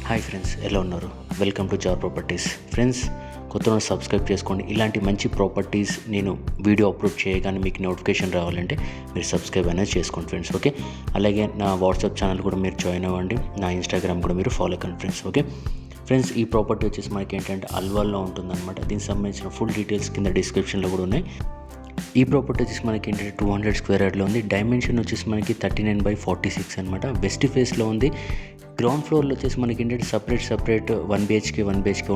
Hi friends, ఎలా ఉన్నారు? Welcome to జార్ ప్రాపర్టీస్. ఫ్రెండ్స్, కొత్త సబ్స్క్రైబ్ చేసుకోండి. ఇలాంటి మంచి ప్రాపర్టీస్ నేను వీడియో అప్లోడ్ చేయగానే మీకు నోటిఫికేషన్ రావాలంటే మీరు సబ్స్క్రైబ్ అనేది చేసుకోండి ఫ్రెండ్స్. ఓకే, అలాగే నా వాట్సాప్ ఛానల్ కూడా మీరు జాయిన్ అవ్వండి. నా ఇన్స్టాగ్రామ్ కూడా మీరు ఫాలో కండి ఫ్రెండ్స్. ఓకే ఫ్రెండ్స్, ఈ ప్రాపర్టీ వచ్చేసి మనకి ఏంటంటే అల్వాల్లో ఉంటుందన్నమాట. దీనికి సంబంధించిన ఫుల్ డీటెయిల్స్ కింద డిస్క్రిప్షన్లో కూడా ఉన్నాయి. ఈ ప్రాపర్టీ వచ్చేసి మనకి ఏంటంటే 200 స్క్వేర్ యార్డ్లో ఉంది. డైమెన్షన్ వచ్చేసి మనకి 39/46 అనమాట. వెస్ట్ ఫేస్లో ఉంది. గ్రౌండ్ ఫ్లోర్లో వచ్చేసి మనకి ఏంటంటే సపరేట్ 1 BHK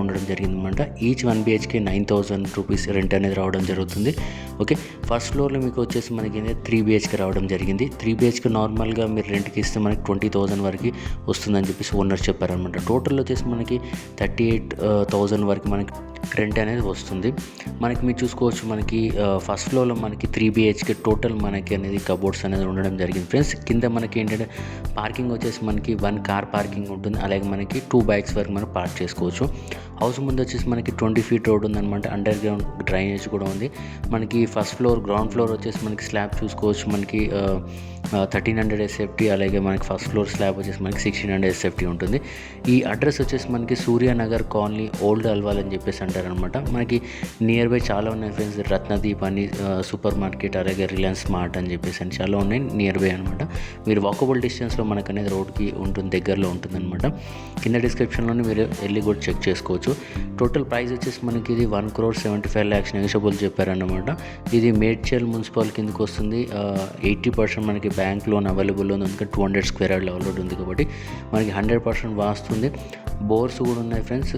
ఉండడం జరిగిందన్నమాట. ఈచ్ 1 BHK 9,000 రూపీస్ రెంట్ అనేది రావడం జరుగుతుంది. ఓకే, ఫస్ట్ ఫ్లోర్లో మీకు వచ్చేసి మనకి ఏంటంటే 3 BHK రావడం జరిగింది. 3 BHK నార్మల్గా మీరు రెంట్కి ఇస్తే మనకి 20,000 వరకు వస్తుందని చెప్పేసి ఓనర్ చెప్పారనమాట. టోటల్ వచ్చేసి మనకి 38,000 వరకు మనకి రెంట్ అనేది వస్తుంది. మనకి మీరు చూసుకోవచ్చు, మనకి ఫస్ట్ ఫ్లోర్లో మనకి 3 BHK టోటల్ మనకి అనేది కబోర్డ్స్ అనేది ఉండడం జరిగింది ఫ్రెండ్స్. కింద మనకి ఏంటంటే పార్కింగ్ వచ్చేసి మనకి 1 కార్ పార్కింగ్ ఉంటుంది. అలాగే మనకి 2 బైక్స్ వరకు మనం పార్క్ చేసుకోవచ్చు. హౌస్ ముందు వచ్చేసి మనకి 20 feet రోడ్ ఉందన్నమాట. అండర్ గ్రౌండ్ డ్రైనేజ్ కూడా ఉంది. మనకి ఫస్ట్ ఫ్లోర్ గ్రౌండ్ ఫ్లోర్ వచ్చేసి మనకి స్లాబ్ చూసుకోవచ్చు, మనకి 1300 SFT. అలాగే మనకి ఫస్ట్ ఫ్లోర్ స్లాబ్ వచ్చేసి మనకి 1600 SFT ఉంటుంది. ఈ అడ్రస్ వచ్చేసి మనకి సూర్యానగర్ కాలనీ, ఓల్డ్ అల్వాల్ అని చెప్పేసి అంటారనమాట. మనకి నియర్ బై చాలా ఉన్నాయి ఫ్రెండ్స్. రత్నదీప్ అని సూపర్ మార్కెట్, అలాగే రిలయన్స్ స్మార్ట్ అని చెప్పేసి అని చాలా ఉన్నాయి నియర్ బై అనమాట. మీరు వాకబుల్ డిస్టెన్స్లో మనకు అనేది రోడ్కి ఉంటుంది, దగ్గరలో ఉంటుంది అనమాట. కింద డిస్క్రిప్షన్లోనే మీరు వెళ్ళి కూడా చెక్ చేసుకోవచ్చు. టోటల్ ప్రైస్ వచ్చేసి మనకి ఇది 1,75 lakhs నెగోషియబుల్ చెప్పారన్నమాట. ఇది మేడ్చల్ మున్సిపల్ కిందకి వస్తుంది. 80% మనకి బ్యాంక్ లోన్ అవైలబుల్ ఉంది. అందుకే 200 స్క్వేర్ యార్డ్ అవైలబుల్ ఉంది కాబట్టి మనకి 100% వాస్తుంది. బోర్స్ కూడా ఉన్నాయి ఫ్రెండ్స్.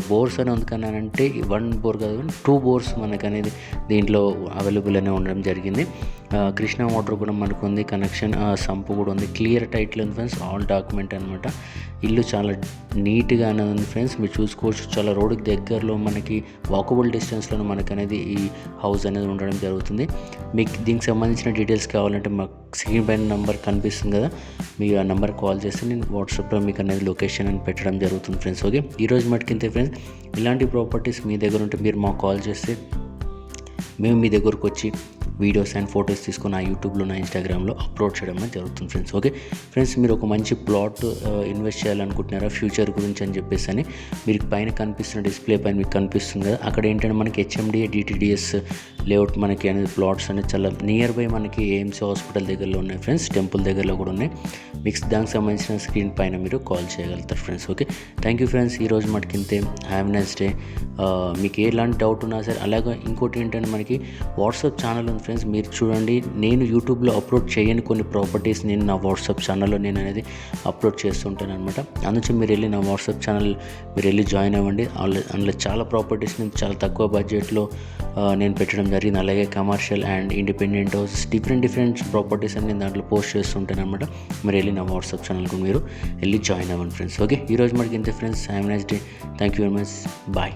బోర్స్ అని ఎందుకన్నానంటే 1 బోర్ కాదు, 2 బోర్స్ మనకు అనేది దీంట్లో అవైలబుల్ అనే ఉండడం జరిగింది. కృష్ణా వాటర్ కూడా మనకు ఉంది, కనెక్షన్ సంపు కూడా ఉంది. క్లియర్ టైటిల్ ఉంది ఫ్రెండ్స్, ఆల్ డాక్యుమెంట్ అనమాట. ఇల్లు చాలా నీట్గా అనేది ఉంది ఫ్రెండ్స్. మీరు చూసుకోవచ్చు, చాలా రోడ్డుకి దగ్గరలో మనకి వాకబుల్ డిస్టెన్స్లో మనకు అనేది ఈ హౌస్ అనేది ఉండడం జరుగుతుంది. మీకు దీనికి సంబంధించిన డీటెయిల్స్ కావాలంటే మాకు స్క్రీన్ పైన నెంబర్ కనిపిస్తుంది కదా, మీరు ఆ నెంబర్ కాల్ చేస్తే నేను వాట్సాప్లో మీకు అనేది లొకేషన్ అని పెట్టడం జరుగుతుంది ఫ్రెండ్స్. ఓకే, ఈరోజు మటుకింతే ఫ్రెండ్స్. ఇలాంటి ప్రాపర్టీస్ మీ దగ్గర ఉంటే మీరు మాకు కాల్ చేస్తే మేము మీ దగ్గరకు వచ్చి వీడియోస్ అండ్ ఫొటోస్ తీసుకొని నా యూట్యూబ్లో, నా ఇన్స్టాగ్రామ్లో అప్లోడ్ చేయడం అనేది జరుగుతుంది ఫ్రెండ్స్. ఓకే ఫ్రెండ్స్, మీరు ఒక మంచి ప్లాట్ ఇన్వెస్ట్ చేయాలనుకుంటున్నారా ఫ్యూచర్ గురించి అని చెప్పేసి అని మీరు పైన కనిపిస్తున్న డిస్ప్లే పైన మీకు కనిపిస్తుంది కదా, అక్కడ ఏంటంటే మనకి HMDA DTDS లేఅవుట్ మనకి అనేది ప్లాట్స్ అనేది చాలా నియర్ బై మనకి AMC హాస్పిటల్ దగ్గరలో ఉన్నాయి ఫ్రెండ్స్. టెంపుల్ దగ్గరలో కూడా ఉన్నాయి. మీకు దానికి సంబంధించిన స్క్రీన్ పైన మీరు కాల్ చేయగలుగుతారు friends. Okay, thank you friends. ఈరోజు మటుకింతే. Have nice day. మీకు ఎలాంటి డౌట్ ఉన్నా సరే, అలాగే ఇంకోటి ఏంటంటే మనకి వాట్సాప్ ఛానల్ ఉంది ఫ్రెండ్స్. మీరు చూడండి, నేను యూట్యూబ్లో అప్లోడ్ చేయని కొన్ని ప్రాపర్టీస్ నేను నా వాట్సాప్ ఛానల్లో నేను అనేది అప్లోడ్ చేస్తుంటాను అనమాట. అందుకే మీరు వెళ్ళి నా వాట్సాప్ ఛానల్ మీరు వెళ్ళి జాయిన్ అవ్వండి. అందులో చాలా ప్రాపర్టీస్ నేను చాలా తక్కువ బడ్జెట్లో నేను పెట్టడం జరిగింది. అలాగే commercial and independent house, different properties అని నేను దాంట్లో పోస్ట్ చేస్తుంటాను అనమాట. మీరు వెళ్ళి నా వాట్సాప్ ఛానల్కు మీరు వెళ్ళి జాయిన్ అవ్వండి ఫ్రెండ్స్. ఓకే, ఈరోజు మనకి ఇంతే friends. Have nice day. Thank you very much. Bye.